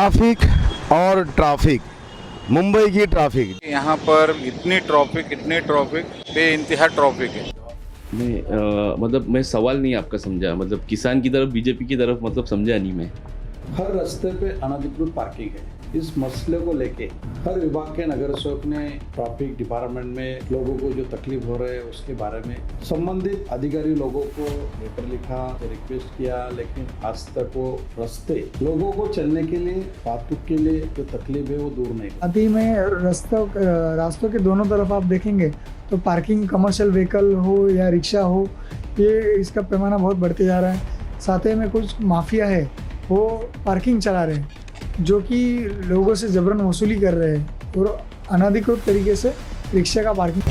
Traffic और traffic, Mumbai की traffic. यहाँ पर इतनी ट्रैफिक बेइंतहा ट्रैफिक है। मतलब मैं सवाल नहीं आपका समझा, मतलब किसान की तरफ बीजेपी की तरफ मतलब समझा नहीं मैं। हर रास्ते पे अनधिकृत पार्किंग है। इस मसले को लेके हर विभाग के नगर सेवक ने ट्रैफिक डिपार्टमेंट में लोगों को जो तकलीफ हो रहा है उसके बारे में संबंधित अधिकारी लोगों को लेटर लिखा, रिक्वेस्ट किया, लेकिन आज तक वो रास्ते लोगों को चलने के लिए, बातुक के लिए जो तकलीफ है वो दूर नहीं। अभी में रास्तों के दोनों तरफ आप देखेंगे तो पार्किंग, कमर्शियल व्हीकल हो या रिक्शा हो, ये इसका पैमाना बहुत बढ़ते जा रहा है। साथ ही में कुछ माफिया है वो पार्किंग चला रहे हैं, जो कि लोगों से जबरन वसूली कर रहे हैं और अनधिकृत तरीके से रिक्शा का पार्किंग।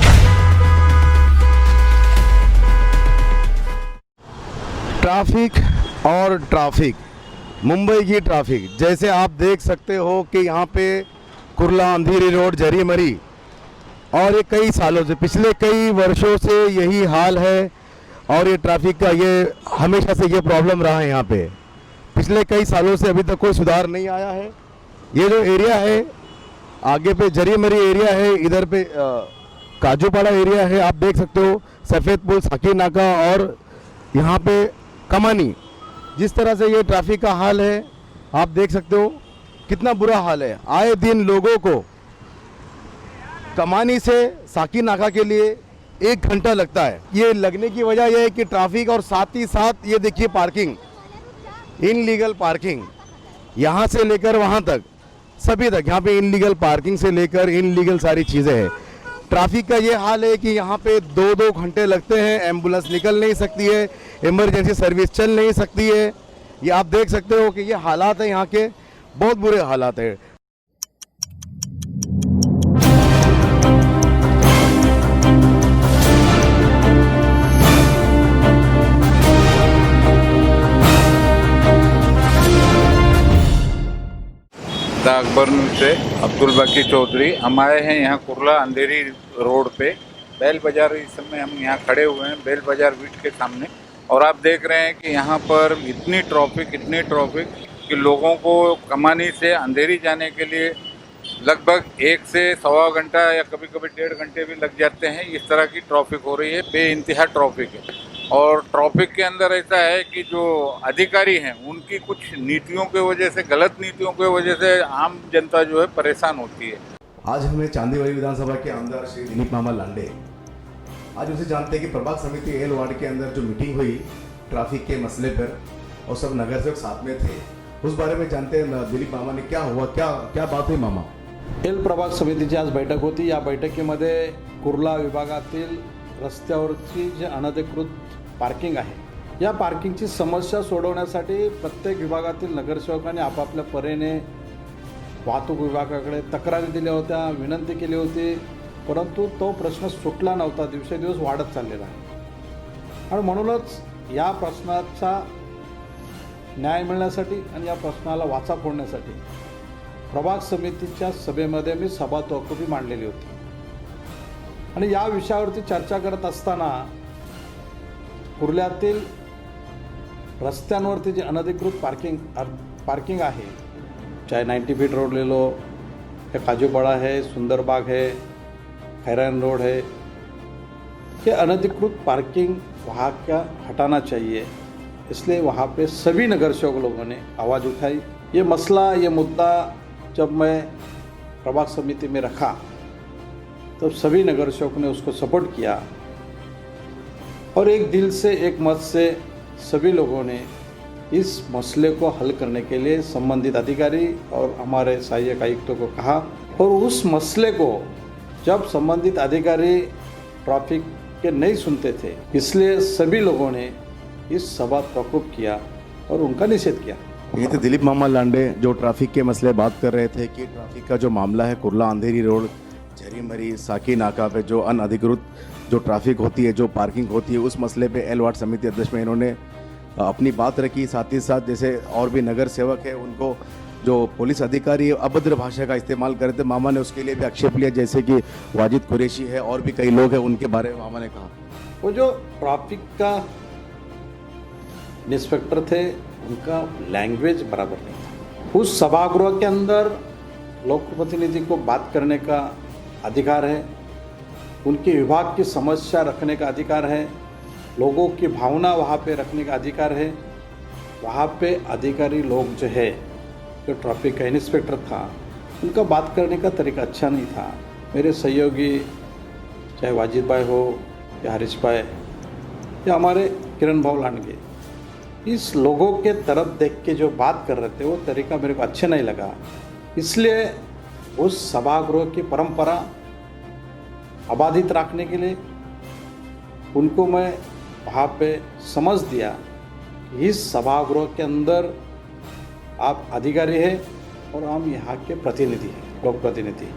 ट्रैफिक और ट्रैफिक, मुंबई की ट्रैफिक। जैसे आप देख सकते हो कि यहाँ पे कुर्ला अंधेरी रोड, जरी मरी, और ये कई सालों से, पिछले कई वर्षों से यही हाल है। और ये ट्रैफिक का ये हमेशा से ये प्रॉब्लम रहा है यहाँ पे, पिछले कई सालों से अभी तक कोई सुधार नहीं आया है। ये जो एरिया है आगे पे जरी मरी एरिया है, इधर पे काजूपाड़ा एरिया है, आप देख सकते हो सफ़ेद पुल, साकी नाका और यहाँ पे कमानी। जिस तरह से ये ट्रैफिक का हाल है आप देख सकते हो कितना बुरा हाल है। आए दिन लोगों को कमानी से साकी नाका के लिए 1 घंटा लगता है। ये लगने की वजह यह है कि ट्रैफिक, और साथ ही साथ ये देखिए पार्किंग, इनलीगल पार्किंग, यहाँ से लेकर वहाँ तक, सभी तक यहाँ पे इनलीगल पार्किंग से लेकर इनलीगल सारी चीज़ें हैं। ट्रैफिक का ये हाल है कि यहाँ पे 2-2 घंटे लगते हैं, एम्बुलेंस निकल नहीं सकती है, इमरजेंसी सर्विस चल नहीं सकती है। ये आप देख सकते हो कि ये हालात है यहाँ के, बहुत बुरे हालात है। अकबर से अब्दुल बाकी चौधरी, हम आए हैं यहाँ कुर्ला अंधेरी रोड पे बेल बाज़ार। इस समय हम यहाँ खड़े हुए हैं बेल बाज़ार बीट के सामने, और आप देख रहे हैं कि यहाँ पर इतनी ट्रैफिक कि लोगों को कमानी से अंधेरी जाने के लिए लगभग 1 से सवा घंटा या कभी कभी 1.5 घंटे भी लग जाते हैं। इस तरह की ट्रैफिक हो रही है, बेइंतहा ट्रैफिक है। और ट्रैफिक के अंदर ऐसा है कि जो अधिकारी हैं उनकी कुछ नीतियों के वजह से, गलत नीतियों के वजह से आम जनता जो है परेशान होती है। आज हमें चांदीवली विधानसभा के आमदार श्री दिलीप मामा लांडे, आज उसे जानते हैं कि प्रभाग समिति एल वार्ड के अंदर जो मीटिंग हुई ट्रैफिक के मसले पर, और सब नगर सेवक साथ में थे, उस बारे में जानते हैं दिलीप मामा ने क्या हुआ, क्या बात हुई मामा। एल प्रभाग समितीची आज बैठक होती। या बैठकीमध्ये कुर्ला विभागातील रस्त्यावरची जे अनधिकृत पार्किंग आहे, या पार्किंगची समस्या सोडवण्यासाठी प्रत्येक विभागातील नगरसेवकांनी आपापल्या परीने वाहतूक विभागाकडे तक्रारी दिल्या होत्या, विनंती केली होती, परंतु तो प्रश्न सुटला नव्हता, दिवसेदिवस वाढत चाललेला आहे। आणि म्हणूनच या प्रश्नाचा न्याय मिळण्यासाठी आणि या प्रश्नाला वाचा फोडण्यासाठी प्रभाग समितीच्या सभेमध्ये मी सभा तहकुबी मांडलेली होती। आणि या विषयावरती चर्चा करत असताना कुर्ल्यातील रस्त्यांवरती जे अनधिकृत पार्किंग आहे, चाहे 90 फीट रोड ले लो, या काजूपाड़ा है, सुंदरबाग है, खैरान रोड है, ये अनधिकृत पार्किंग वहाँ का हटाना चाहिए। इसलिए वहाँ पे सभी नगर सेवक लोगों ने आवाज़ उठाई। ये मसला, ये मुद्दा जब मैं प्रभाग समिति में रखा तो सभी नगर सेवक ने उसको सपोर्ट किया, और एक दिल से, एक मत से सभी लोगों ने इस मसले को हल करने के लिए संबंधित अधिकारी और हमारे सहायक आयुक्तों को कहा। और उस मसले को जब संबंधित अधिकारी ट्रैफिक के नहीं सुनते थे, इसलिए सभी लोगों ने इस सभा तहकुब किया और उनका निषेध किया। ये थे दिलीप मामा लांडे जो ट्रैफिक के मसले बात कर रहे थे कि ट्रैफिक का जो मामला है कुर्ला अंधेरी रोड, झरी मरी, साकी नाका पे जो अनधिकृत जो ट्रैफिक होती है, जो पार्किंग होती है, उस मसले पे एल वार्ड समिति अध्यक्ष में इन्होंने अपनी बात रखी। साथ ही साथ जैसे और भी नगर सेवक है, उनको जो पुलिस अधिकारी अभद्र भाषा का इस्तेमाल कर रहे थे, मामा ने उसके लिए भी आक्षेप लिया, जैसे कि वाजिद कुरैशी है और भी कई लोग हैं, उनके बारे में मामा ने कहा। वो जो ट्रैफिक का इंस्पेक्टर थे उनका लैंग्वेज बराबर नहीं था। उस सभागृह के अंदर लोक प्रतिनिधि को बात करने का अधिकार है, उनके विभाग की समस्या रखने का अधिकार है, लोगों की भावना वहाँ पे रखने का अधिकार है। वहाँ पे अधिकारी लोग जो है, जो ट्रैफिक का इंस्पेक्टर था, उनका बात करने का तरीका अच्छा नहीं था। मेरे सहयोगी चाहे वाजिद भाई हो या हरीश भाई या हमारे किरण भाऊ लांडगे, इस लोगों के तरफ देख के जो बात कर रहे थे वो तरीका मेरे को अच्छा नहीं लगा। इसलिए उस सभागृह की परंपरा अबाधित रखने के लिए उनको मैं वहाँ पे समझ दिया कि इस सभागृह के अंदर आप अधिकारी हैं और हम यहाँ के प्रतिनिधि हैं, लोक प्रतिनिधि।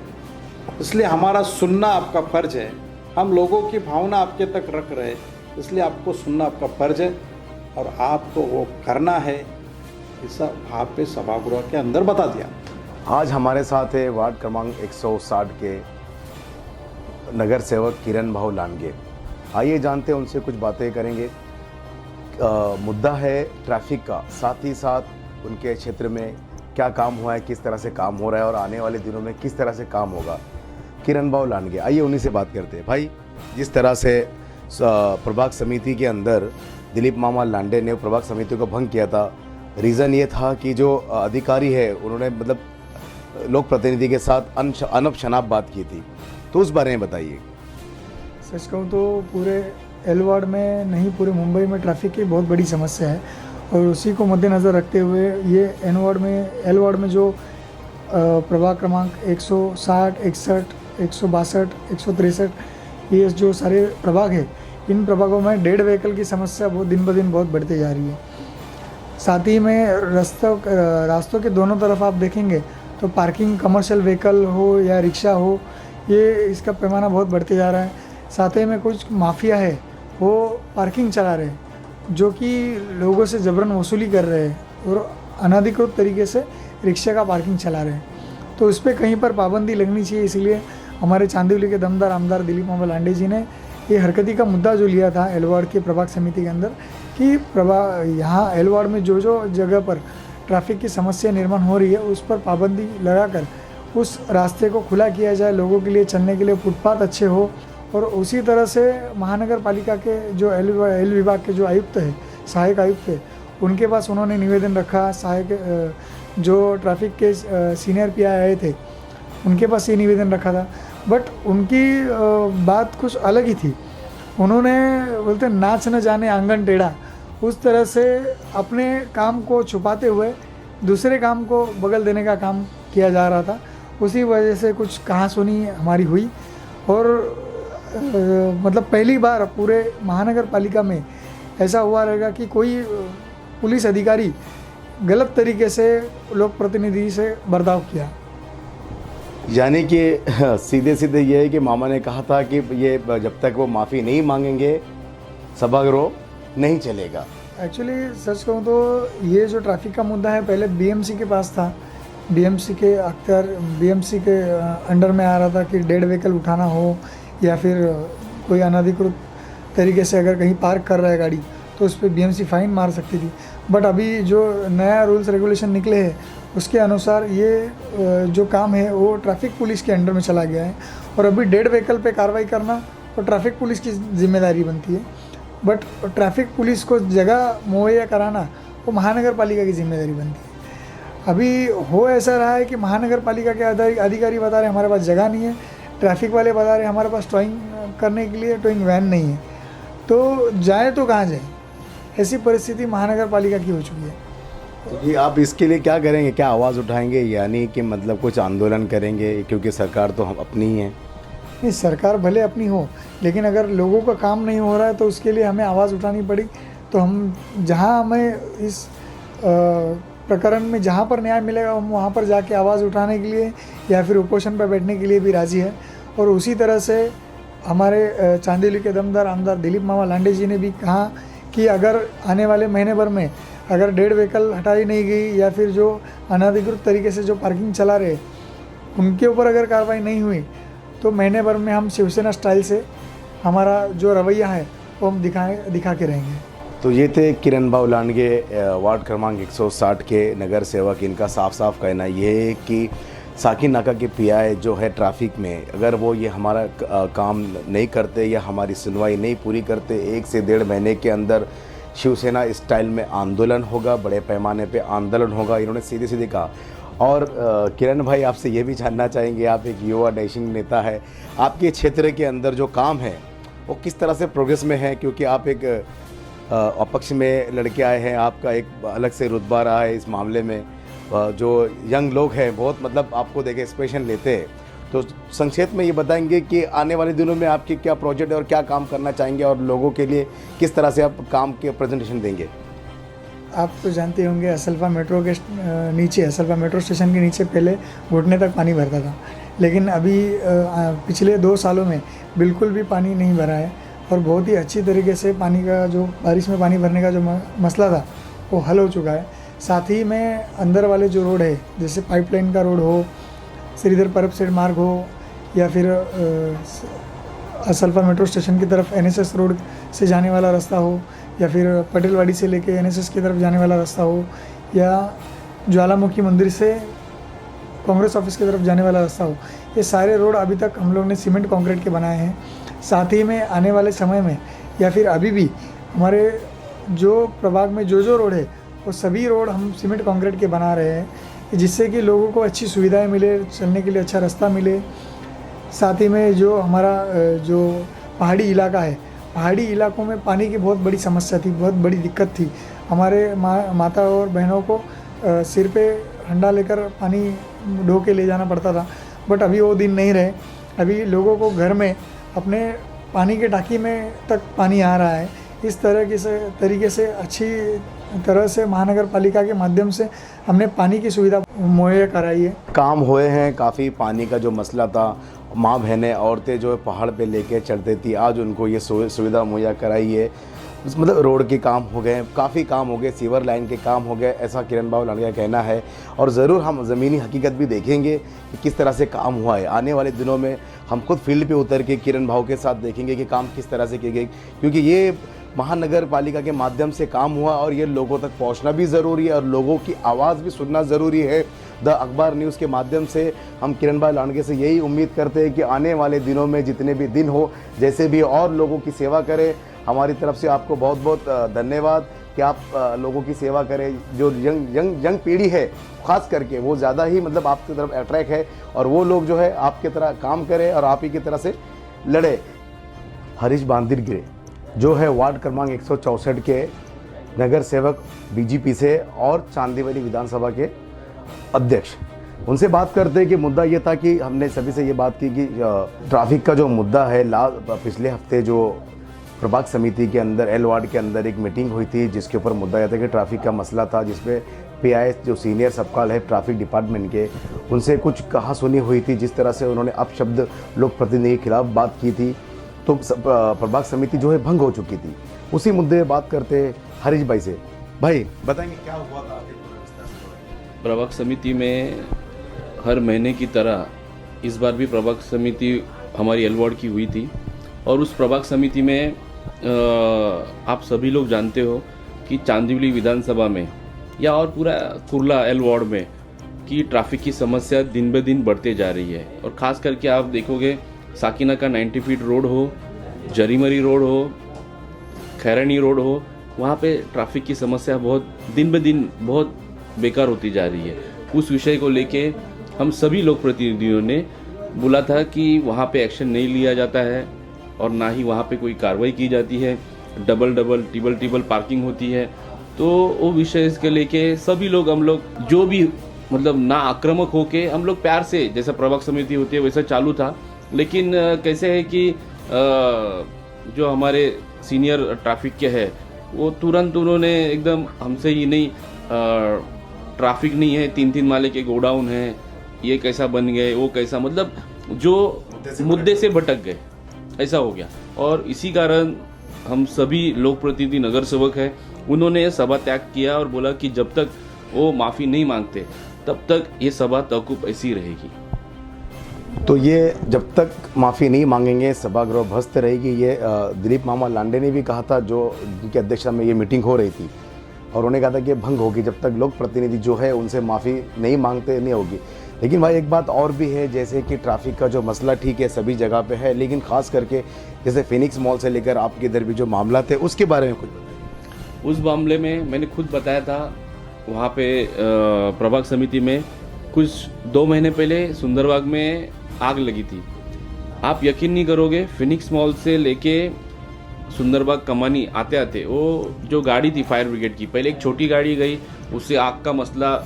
इसलिए हमारा सुनना आपका फर्ज है। हम लोगों की भावना आपके तक रख रहे हैं, इसलिए आपको सुनना आपका फर्ज है और आपको वो करना है। ऐसा वहाँ पे सभागृह के अंदर बता दिया। आज हमारे साथ है वार्ड क्रमांक 160 के नगर सेवक किरण भाऊ लांडगे। आइए जानते हैं उनसे कुछ बातें करेंगे। मुद्दा है ट्रैफिक का, साथ ही साथ उनके क्षेत्र में क्या काम हुआ है, किस तरह से काम हो रहा है और आने वाले दिनों में किस तरह से काम होगा। किरण भाऊ लांडगे, आइए उन्हीं से बात करते हैं। भाई, जिस तरह से प्रभाग समिति के अंदर दिलीप मामा लांडे ने प्रभाग समिति को भंग किया था, रीज़न ये था कि जो अधिकारी है उन्होंने मतलब लोक प्रतिनिधि के साथ अनब शनाब बात की थी, तो उस बारे में बताइए। सच कहूँ तो पूरे एल वार्ड में नहीं, पूरे मुंबई में ट्रैफिक की बहुत बड़ी समस्या है और उसी को मद्देनज़र रखते हुए ये एल वार्ड में जो प्रभाग क्रमांक 160, 61, 162, 163 ये जो सारे प्रभाग है, इन प्रभागों में डेड व्हीकल की समस्या बहुत दिन ब दिन बहुत बढ़ती जा रही है। साथ ही में रास्तों के दोनों तरफ आप देखेंगे तो पार्किंग, कमर्शियल व्हीकल हो या रिक्शा हो, ये इसका पैमाना बहुत बढ़ते जा रहा है। साथ ही में कुछ माफिया है वो पार्किंग चला रहे हैं, जो कि लोगों से जबरन वसूली कर रहे हैं और अनधिकृत तरीके से रिक्शा का पार्किंग चला रहे हैं। तो उस पर कहीं पर पाबंदी लगनी चाहिए। इसलिए हमारे चांदीवली के दमदार आमदार दिलीप मामा लांडे जी ने ये हरकती का मुद्दा जो लिया था एल वार्ड के प्रभाग समिति के अंदर कि यहाँ एल वार्ड में जो जो जगह पर ट्रैफिक की समस्या निर्माण हो रही है उस पर पाबंदी लगाकर उस रास्ते को खुला किया जाए, लोगों के लिए चलने के लिए फुटपाथ अच्छे हो। और उसी तरह से महानगर पालिका के जो एल विभाग के जो आयुक्त है, सहायक आयुक्त है, उनके पास उन्होंने निवेदन रखा। सहायक जो ट्रैफिक के सीनियर पी आए थे उनके पास ये निवेदन रखा था, बट उनकी बात कुछ अलग ही थी। उन्होंने बोलते नाच न जाने आंगन टेढ़ा, उस तरह से अपने काम को छुपाते हुए दूसरे काम को बगल देने का काम किया जा रहा था। उसी वजह से कुछ कहासुनी हमारी हुई और मतलब पहली बार पूरे महानगर पालिका में ऐसा हुआ रहेगा कि कोई पुलिस अधिकारी गलत तरीके से लोक प्रतिनिधि से बर्ताव किया। यानी कि सीधे सीधे ये है कि मामा ने कहा था कि ये जब तक वो माफ़ी नहीं मांगेंगे सभागृह नहीं चलेगा। एक्चुअली सच कहूँ तो ये जो ट्रैफिक का मुद्दा है पहले बीएमसी के पास था। बीएमसी के अंडर में आ रहा था कि डेड व्हीकल उठाना हो या फिर कोई अनधिकृत तरीके से अगर कहीं पार्क कर रहा है गाड़ी तो उस पर बीएमसी फ़ाइन मार सकती थी। बट अभी जो नया रूल्स रेगुलेशन निकले हैं उसके अनुसार ये जो काम है वो ट्रैफिक पुलिस के अंडर में चला गया है और अभी डेड व्हीकल पे कार्रवाई करना तो ट्रैफिक पुलिस की जिम्मेदारी बनती है। बट ट्रैफिक पुलिस को जगह मुहैया कराना वो महानगर पालिका की जिम्मेदारी बनती है। अभी हो ऐसा रहा है कि महानगर पालिका के अधिकारी बता रहे हमारे पास जगह नहीं है, ट्रैफिक वाले बता रहे हमारे पास टोइंग करने के लिए टोइंग वैन नहीं है, तो जाए तो कहाँ जाए, ऐसी परिस्थिति महानगर पालिका की हो चुकी है। जी, आप इसके लिए क्या करेंगे, क्या आवाज़ उठाएंगे, यानी कि मतलब कुछ आंदोलन करेंगे, क्योंकि सरकार तो हम अपनी ही है। नहीं, सरकार भले अपनी हो लेकिन अगर लोगों का काम नहीं हो रहा है तो उसके लिए हमें आवाज़ उठानी पड़ी। तो हम जहाँ हमें इस प्रकरण में जहाँ पर न्याय मिलेगा हम वहाँ पर जाके आवाज़ उठाने के लिए या फिर उपोषण पर बैठने के लिए भी राज़ी है। और उसी तरह से हमारे चांदीवली के दमदार आमदार दिलीप मामा लांडे जी ने भी कहा कि अगर आने वाले महीने भर में अगर डेड व्हीकल हटाई नहीं गई या फिर जो अनधिकृत तरीके से जो पार्किंग चला रहे उनके ऊपर अगर कार्रवाई नहीं हुई तो महीने भर में हम शिवसेना स्टाइल से हमारा जो रवैया है वो हम दिखा के रहेंगे। तो ये थे किरण भाऊ लांडगे, वार्ड क्रमांक 160 के नगर सेवक। इनका साफ साफ कहना ये है कि साकी नाका के पीआई जो है ट्रैफिक में, अगर वो ये हमारा काम नहीं करते या हमारी सुनवाई नहीं पूरी करते, 1 से 1.5 महीने के अंदर शिवसेना स्टाइल में आंदोलन होगा, बड़े पैमाने पे आंदोलन होगा, इन्होंने सीधे सीधे कहा। और किरण भाई, आपसे ये भी जानना चाहेंगे, आप एक युवा डैशिंग नेता है, आपके क्षेत्र के अंदर जो काम है वो किस तरह से प्रोग्रेस में है? क्योंकि आप एक अपक्ष में लड़के आए हैं, आपका एक अलग से रुतबा रहा है इस मामले में। जो यंग लोग हैं बहुत मतलब आपको देखे इंस्पिरेशन लेते हैं। तो संक्षेप में ये बताएंगे कि आने वाले दिनों में आपके क्या प्रोजेक्ट है और क्या काम करना चाहेंगे और लोगों के लिए किस तरह से आप काम के प्रेजेंटेशन देंगे? आप तो जानते होंगे असल्फा मेट्रो के नीचे, असल्फा मेट्रो स्टेशन के नीचे पहले घुटने तक पानी भरता था, लेकिन अभी पिछले 2 सालों में बिल्कुल भी पानी नहीं भरा है और बहुत ही अच्छी तरीके से पानी का जो बारिश में पानी भरने का जो मसला था वो हल हो चुका है। साथ ही में अंदर वाले जो रोड है, जैसे पाइपलाइन का रोड हो, श्रीधर परब सेठ मार्ग हो, या फिर असल्फा मेट्रो स्टेशन की तरफ NSS रोड से जाने वाला रास्ता हो, या फिर पटेलवाड़ी से लेके NSS की तरफ जाने वाला रास्ता हो, या ज्वालामुखी मंदिर से कांग्रेस ऑफिस की तरफ जाने वाला रास्ता हो, ये सारे रोड अभी तक हम लोग ने सीमेंट कंक्रीट के बनाए हैं। साथ ही में आने वाले समय में या फिर अभी भी हमारे जो प्रभाग में जो रोड है वो सभी रोड हम सीमेंट कंक्रीट के बना रहे हैं, जिससे कि लोगों को अच्छी सुविधाएं मिले, चलने के लिए अच्छा रास्ता मिले। साथ ही में जो हमारा जो पहाड़ी इलाका है, पहाड़ी इलाकों में पानी की बहुत बड़ी समस्या थी, बहुत बड़ी दिक्कत थी। हमारे माता और बहनों को सिर पे हंडा लेकर पानी ढो के ले जाना पड़ता था, बट अभी वो दिन नहीं रहे। अभी लोगों को घर में अपने पानी के टाँकी में तक पानी आ रहा है। इस तरह से तरीके से अच्छी तरह से महानगर पालिका के माध्यम से हमने पानी की सुविधा मुहैया कराई है। काम हुए हैं काफ़ी। पानी का जो मसला था, माँ बहनें औरतें जो है पहाड़ पे लेके चढ़ती थी, आज उनको ये सुविधा मुहैया कराई है। मतलब रोड के काम हो गए, काफ़ी काम हो गए, सीवर लाइन के काम हो गए, ऐसा किरण भाऊ लांडगे का कहना है। और ज़रूर हम ज़मीनी हकीकत भी देखेंगे कि किस तरह से काम हुआ है। आने वाले दिनों में हम खुद फील्ड पे उतर के किरण भाऊ के साथ देखेंगे कि काम किस तरह से किए गए, क्योंकि ये महानगर पालिका के माध्यम से काम हुआ और ये लोगों तक पहुंचना भी ज़रूरी है और लोगों की आवाज़ भी सुनना ज़रूरी है। द अखबार न्यूज़ के माध्यम से हम किरण भाई लांडगे से यही उम्मीद करते हैं कि आने वाले दिनों में जितने भी दिन हो, जैसे भी और लोगों की सेवा करें। हमारी तरफ से आपको बहुत बहुत धन्यवाद कि आप लोगों की सेवा करें। जो यंग पीढ़ी है ख़ास करके, वो ज़्यादा ही मतलब आपकी तरफ अट्रैक्ट है और वो लोग जो है आपकी तरह काम करें और आप ही की तरह से लड़े। हरीश बांदिरगिरे जो है वार्ड क्रमांक 164 के नगर सेवक बीजेपी से और चांदीवली विधानसभा के अध्यक्ष, उनसे बात करते हैं कि मुद्दा ये था कि हमने सभी से ये बात की कि ट्रैफिक का जो मुद्दा है, पिछले हफ्ते जो प्रभाग समिति के अंदर एल वार्ड के अंदर एक मीटिंग हुई थी जिसके ऊपर मुद्दा यह था कि ट्रैफिक का मसला था, जिसमें PI जो सीनियर सबकाल है ट्रैफिक डिपार्टमेंट के, उनसे कुछ कहा सुनी हुई थी। जिस तरह से उन्होंने अपशब्द लोक प्रतिनिधि के खिलाफ बात की थी, तो प्रभाग समिति जो है भंग हो चुकी थी। उसी मुद्दे पर बात करते हरीश भाई से। भाई बताएंगे क्या हुआ था? प्रभाग समिति में हर महीने की तरह इस बार भी प्रभाग समिति हमारी एल वार्ड की हुई थी और उस प्रभाग समिति में आप सभी लोग जानते हो कि चांदीवली विधानसभा में या और पूरा कुर्ला एल वार्ड में कि ट्रैफिक की समस्या दिन ब दिन बढ़ते जा रही है। और ख़ास करके आप देखोगे साकिना का 90 फीट रोड हो, जरीमरी रोड हो, खैरानी रोड हो, वहाँ पे ट्रैफिक की समस्या बहुत दिन ब दिन बहुत बेकार होती जा रही है। उस विषय को लेके हम सभी लोक प्रतिनिधियों ने बोला था कि वहाँ पे एक्शन नहीं लिया जाता है और ना ही वहाँ पे कोई कार्रवाई की जाती है। डबल टिबल पार्किंग होती है। तो वो विषय के लेके सभी लोग, हम लोग जो भी मतलब ना आक्रामक होके हम लोग प्यार से, जैसा प्रभाग समिति होती है वैसा चालू था। लेकिन कैसे है कि जो हमारे सीनियर ट्रैफिक के है वो तुरंत उन्होंने एकदम हमसे ही नहीं, ट्रैफिक नहीं है, 3-3 माले के गोडाउन है, ये कैसा बन गए, वो कैसा, मतलब जो मुद्दे से भटक गए, ऐसा हो गया। और इसी कारण हम सभी लोक प्रतिनिधि नगर सेवक हैं, उन्होंने सभा त्याग किया और बोला कि जब तक वो माफ़ी नहीं मांगते तब तक ये सभा तवकूफ ऐसी रहेगी। तो ये जब तक माफ़ी नहीं मांगेंगे सभागृह ध्वस्त रहेगी, ये दिलीप मामा लांडे ने भी कहा था, जो जिनकी अध्यक्षता में ये मीटिंग हो रही थी, और उन्होंने कहा था कि भंग होगी जब तक लोक प्रतिनिधि जो है उनसे माफ़ी नहीं मांगते, नहीं होगी। लेकिन भाई एक बात और भी है, जैसे कि ट्रैफिक का जो मसला ठीक है सभी जगह पे है, लेकिन ख़ास करके जैसे फिनिक्स मॉल से लेकर आपके इधर भी जो मामला थे उसके बारे में कुछ बताइए। उस मामले में मैंने खुद बताया था, वहाँ पे प्रभाग समिति में कुछ 2 महीने पहले सुंदरबाग में आग लगी थी। आप यकीन नहीं करोगे, फिनिक्स मॉल से लेके सुंदरबाग कमानी आते आते वो जो गाड़ी थी फायर ब्रिगेड की, पहले एक छोटी गाड़ी गई, उससे आग का मसला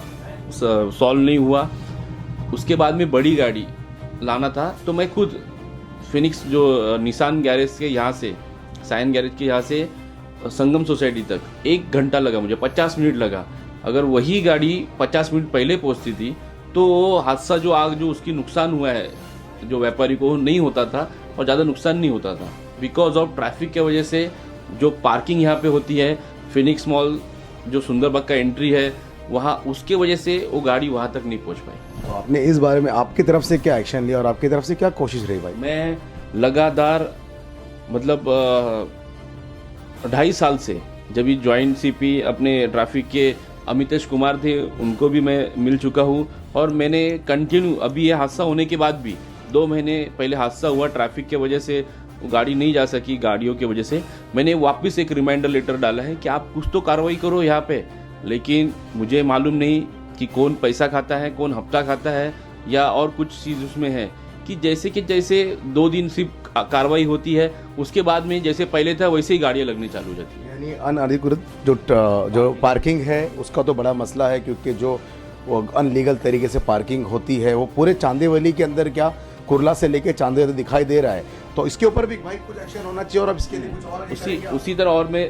सॉल्व नहीं हुआ। उसके बाद में बड़ी गाड़ी लाना था, तो मैं खुद फिनिक्स जो निसान गैरेज के यहाँ से, साइन गैरेज के यहाँ से संगम सोसाइटी तक 1 घंटा लगा मुझे, 50 मिनट लगा। अगर वही गाड़ी 50 मिनट पहले पहुँचती थी तो हादसा जो आग जो उसकी नुकसान हुआ है जो व्यापारी को नहीं होता था और ज़्यादा नुकसान नहीं होता था। बिकॉज ऑफ ट्रैफिक के वजह से जो पार्किंग यहाँ पे होती है, फिनिक्स मॉल जो सुंदरबाग का एंट्री है वहाँ, उसके वजह से वो गाड़ी वहाँ तक नहीं पहुँच पाई। तो आपने इस बारे में आपकी तरफ से क्या एक्शन लिया और आपकी तरफ से क्या कोशिश रही भाई? मैं लगातार मतलब 2.5 साल से, जब ये ज्वाइंट सीपी अपने ट्रैफिक के अमितेश कुमार थे, उनको भी मैं मिल चुका हूँ, और मैंने कंटिन्यू, अभी ये हादसा होने के बाद भी 2 महीने पहले हादसा हुआ, ट्रैफिक के वजह से गाड़ी नहीं जा सकी, गाड़ियों की वजह से मैंने वापस एक रिमाइंडर लेटर डाला है कि आप कुछ तो कार्रवाई करो यहाँ पे। लेकिन मुझे मालूम नहीं कि कौन पैसा खाता है, कौन हफ्ता खाता है, या और कुछ चीज़ उसमें है कि जैसे 2 दिन सिर्फ कार्रवाई होती है, उसके बाद में जैसे पहले था वैसे ही गाड़ियाँ लगनी चालू हो जाती है। यानी अनधिकृत जो पार्किंग है उसका तो बड़ा मसला है, क्योंकि जो वो अनलीगल तरीके से पार्किंग होती है वो पूरे चांदीवली के अंदर, क्या कुर्ला से लेके चांदीवली दिखाई दे रहा है। तो इसके ऊपर भी भाई कुछ एक्शन होना चाहिए, और अब इसके लिए कुछ और उसी तरह और मैं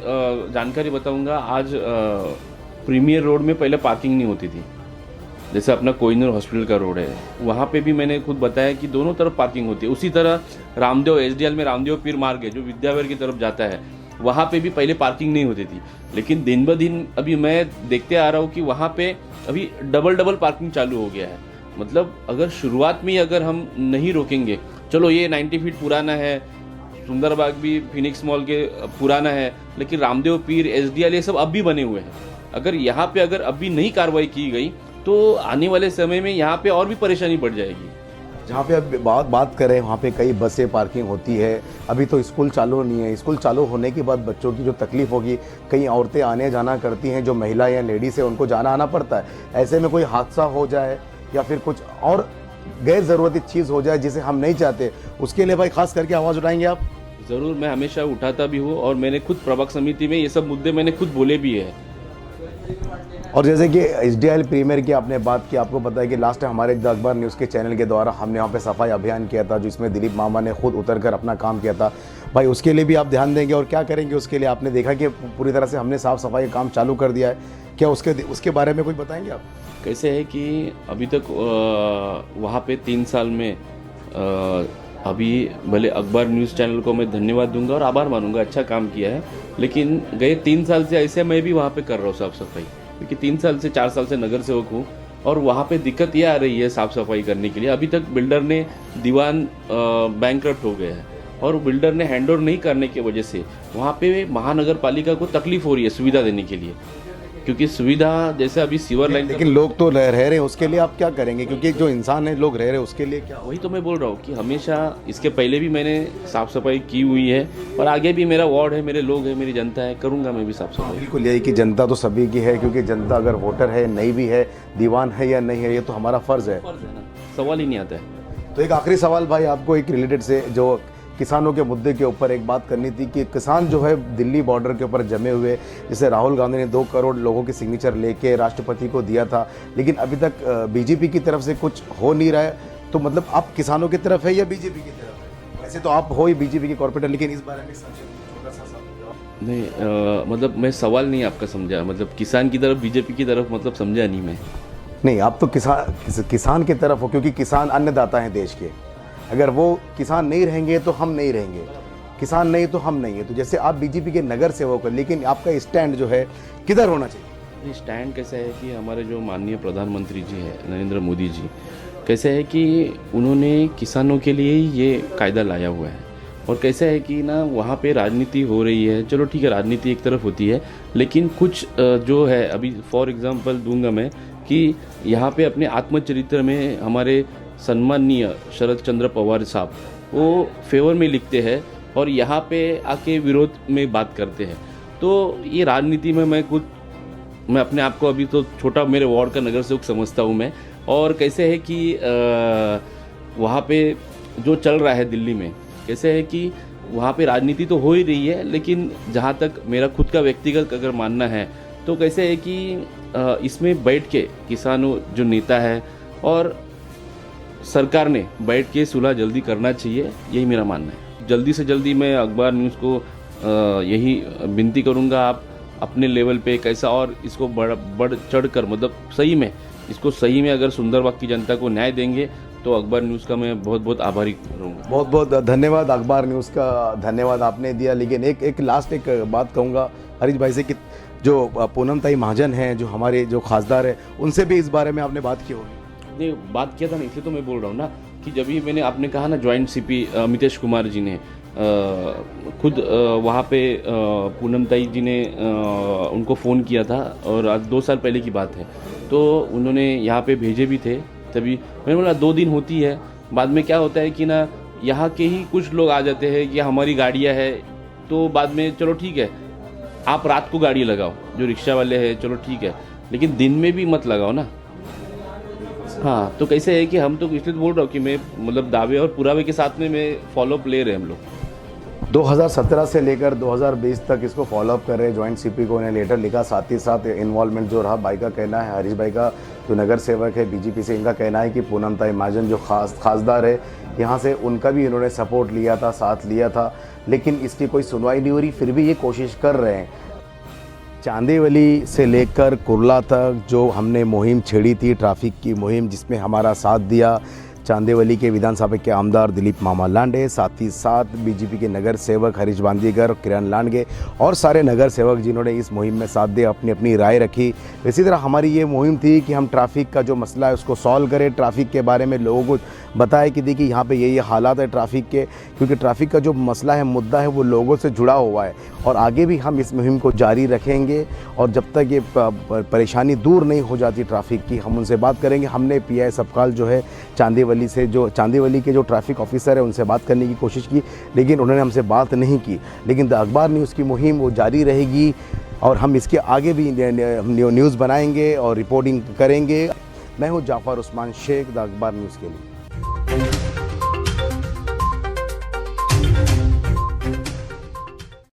जानकारी बताऊंगा। आज प्रीमियर रोड में पहले पार्किंग नहीं होती थी, जैसे अपना कोहिनूर हॉस्पिटल का रोड है, वहाँ पे भी मैंने खुद बताया कि दोनों तरफ पार्किंग होती है। उसी तरह रामदेव एसडीएल में रामदेव पीर मार्ग है जो विद्याविहार की तरफ जाता है, वहाँ पे भी पहले पार्किंग नहीं होती थी। लेकिन दिन ब दिन अभी मैं देखते आ रहा हूँ कि वहाँ पे अभी डबल पार्किंग चालू हो गया है। मतलब अगर शुरुआत में ही अगर हम नहीं रोकेंगे, चलो ये 90 फीट पुराना है, सुंदरबाग भी फिनिक्स मॉल के पुराना है, लेकिन रामदेव पीर एसडीएल ये सब अब भी बने हुए हैं। अगर यहाँ पे अगर अभी नहीं कार्रवाई की गई तो आने वाले समय में यहाँ पे और भी परेशानी बढ़ जाएगी। जहाँ पे अब बात करें, वहाँ पे कई बसें पार्किंग होती है, अभी तो स्कूल चालू नहीं है। स्कूल चालू होने के बाद बच्चों की जो तकलीफ होगी, कई औरतें आने जाना करती हैं, जो महिला या लेडीज़ है उनको जाना आना पड़ता है। ऐसे में कोई हादसा हो जाए या फिर कुछ और गैर ज़रूरती चीज़ हो जाए जिसे हम नहीं चाहते, उसके लिए भाई खास करके आवाज़ उठाएंगे आप? ज़रूर, मैं हमेशा उठाता भी हूँ, और मैंने खुद प्रभाग समिति में ये सब मुद्दे मैंने खुद बोले भी है। और जैसे कि एसडीएल प्रीमियर की आपने बात की, आपको पता है कि लास्ट टाइम हमारे द अखबार न्यूज़ के चैनल के द्वारा हमने वहाँ पे सफाई अभियान किया था, जिसमें दिलीप मामा ने खुद उतरकर अपना काम किया था। भाई उसके लिए भी आप ध्यान देंगे और क्या करेंगे उसके लिए? आपने देखा कि पूरी तरह से हमने साफ़ सफाई का काम चालू कर दिया है, क्या उसके बारे में कुछ बताएंगे आप? कैसे है कि अभी तक वहाँ पे 3 साल में अभी भले अखबार न्यूज़ चैनल को मैं धन्यवाद दूंगा और आभार मानूंगा, अच्छा काम किया है, लेकिन गए 3 साल से ऐसे मैं भी वहाँ पे कर रहा हूँ साफ़ सफाई, क्योंकि 3 साल से 4 साल से नगर सेवक हूँ, और वहाँ पे दिक्कत ये आ रही है साफ़ सफाई करने के लिए। अभी तक बिल्डर ने दीवान बैंकरप्ट हो गया है, और बिल्डर ने हैंड ओवर नहीं करने की वजह से वहाँ पे महानगर पालिका को तकलीफ हो रही है सुविधा देने के लिए, क्योंकि सुविधा जैसे अभी सीवर लाइन, लेकिन लोग तो रह रहे हैं, उसके लिए आप क्या करेंगे? क्योंकि जो इंसान है, लोग रह रहे हैं, उसके लिए क्या? वही तो मैं बोल रहा हूँ कि हमेशा इसके पहले भी मैंने साफ़ सफाई की हुई है, और आगे भी मेरा वार्ड है, मेरे लोग हैं, मेरी जनता है, करूँगा मैं भी साफ़ सफाई। बिल्कुल, यही कि जनता तो सभी की है, क्योंकि जनता अगर वोटर है, नहीं भी है, दीवान है या नहीं है, ये तो हमारा फ़र्ज़ है। सवाल ही नहीं आता है। तो एक आखिरी सवाल भाई आपको, एक रिलेटेड से, जो किसानों के मुद्दे के ऊपर एक बात करनी थी कि किसान जो है दिल्ली बॉर्डर के ऊपर जमे हुए, जैसे राहुल गांधी ने 2 करोड़ लोगों की सिग्नेचर लेके राष्ट्रपति को दिया था, लेकिन अभी तक बीजेपी की तरफ से कुछ हो नहीं रहा है। तो मतलब आप किसानों की तरफ है या बीजेपी की तरफ है? वैसे तो आप हो ही बीजेपी के कॉर्पोरेटर, लेकिन इस बारे में छोटा सा नहीं, मतलब मैं सवाल नहीं आपका समझा, मतलब किसान की तरफ बीजेपी की तरफ मतलब समझा नहीं मैं। नहीं, आप तो किसान की तरफ हो, क्योंकि किसान अन्नदाता हैं देश के। अगर वो किसान नहीं रहेंगे तो हम नहीं रहेंगे, किसान नहीं तो हम नहीं है। तो जैसे आप बीजेपी के नगर सेवक हो, लेकिन आपका स्टैंड जो है किधर होना चाहिए? स्टैंड कैसा है कि हमारे जो माननीय प्रधानमंत्री जी है नरेंद्र मोदी जी, कैसे है कि उन्होंने किसानों के लिए ही ये कायदा लाया हुआ है। और कैसे है कि ना वहाँ पे राजनीति हो रही है, चलो ठीक है राजनीति एक तरफ होती है, लेकिन कुछ जो है अभी फॉर एग्जांपल दूंगा मैं कि यहाँ पे अपने आत्मचरित्र में हमारे सम्माननीय शरद चंद्र पवार साहब वो फेवर में लिखते हैं और यहाँ पे आके विरोध में बात करते हैं। तो ये राजनीति में मैं अपने आप को अभी तो छोटा मेरे वार्ड का नगर सेवक समझता हूँ मैं। और कैसे है कि वहाँ पे जो चल रहा है दिल्ली में, कैसे है कि वहाँ पे राजनीति तो हो ही रही है, लेकिन जहाँ तक मेरा खुद का व्यक्तिगत अगर मानना है तो कैसे है कि इसमें बैठ के किसानों जो नेता है और सरकार ने बैठ के सुलह जल्दी करना चाहिए, यही मेरा मानना है। जल्दी से जल्दी मैं अखबार न्यूज़ को यही विनती करूँगा, आप अपने लेवल पे कैसा और इसको बढ़ चढ़ कर मतलब सही में अगर सुंदरबाग की जनता को न्याय देंगे तो अखबार न्यूज़ का मैं बहुत बहुत आभारी रहूँगा। बहुत बहुत धन्यवाद अखबार न्यूज़ का, धन्यवाद आपने दिया। लेकिन एक लास्ट बात कहूँगा हरीश भाई से कि जो पूनमताई महाजन हैं, जो हमारे जो खासदार हैं, उनसे भी इस बारे में आपने बात की होगी। नहीं, बात किया था ना, इसलिए तो मैं बोल रहा हूँ ना कि जब ही मैंने आपने कहा ना ज्वाइंट सीपी अमितेश कुमार जी ने खुद वहाँ पे पूनमताई जी ने उनको फ़ोन किया था और आज 2 साल पहले की बात है, तो उन्होंने यहाँ पे भेजे भी थे। तभी मैंने बोला 2 दिन होती है, बाद में क्या होता है कि ना यहाँ के ही कुछ लोग आ जाते हैं कि हमारी गाड़ियाँ है, तो बाद में चलो ठीक है आप रात को गाड़ी लगाओ, जो रिक्शा वाले हैं चलो ठीक है, लेकिन दिन में भी मत लगाओ ना। हाँ, तो कैसे है कि हम तो इसलिए बोल रहा हूँ कि मैं मतलब दावे और पुरावे के साथ में मैं फॉलोअप ले रहे हैं हम लोग। 2017 से लेकर 2020 तक इसको फॉलोअप कर रहे ज्वाइंट सीपी को उन्हें लेटर लिखा, साथ ही साथ इन्वॉल्वमेंट जो रहा भाई का कहना है, हरीश भाई का जो नगर सेवक है बीजेपी से, इनका कहना है कि पूनमताई महाजन जो खासदार है यहाँ से, उनका भी इन्होंने सपोर्ट लिया था, साथ लिया था, लेकिन इसकी कोई सुनवाई नहीं हो रही। फिर भी ये कोशिश कर रहे हैं। चांदीवली से लेकर कुर्ला तक जो हमने मुहिम छेड़ी थी, ट्रैफिक की मुहिम, जिसमें हमारा साथ दिया चांदीवली के विधानसभा के आमदार दिलीप मामा लांडे, साथ ही साथ बीजेपी के नगर सेवक हरीश बांदीकर, किरण लांडगे और सारे नगर सेवक जिन्होंने इस मुहिम में साथ दिया, अपनी अपनी राय रखी। इसी तरह हमारी ये मुहिम थी कि हम ट्रैफिक का जो मसला है उसको सॉल्व करें, ट्रैफिक के बारे में लोगों को बताएं कि देखिए यहाँ पे ये हालात है ट्रैफिक के, क्योंकि ट्रैफिक का जो मसला है, मुद्दा है, वो लोगों से जुड़ा हुआ है और आगे भी हम इस मुहिम को जारी रखेंगे। और जब तक ये परेशानी दूर नहीं हो जाती ट्रैफिक की, हम उनसे बात करेंगे। हमने PI सबकाल जो है चांदीवली से, जो चांदीवली के जो ट्रैफिक ऑफिसर है, उनसे बात करने की कोशिश की, लेकिन उन्होंने हमसे बात नहीं की। लेकिन द अखबार न्यूज़ की मुहिम वो जारी रहेगी और हम इसके आगे भी न्यूज़ बनाएंगे और रिपोर्टिंग करेंगे। मैं हूँ जाफ़र उस्मान शेख, द अखबार न्यूज़ के लिए।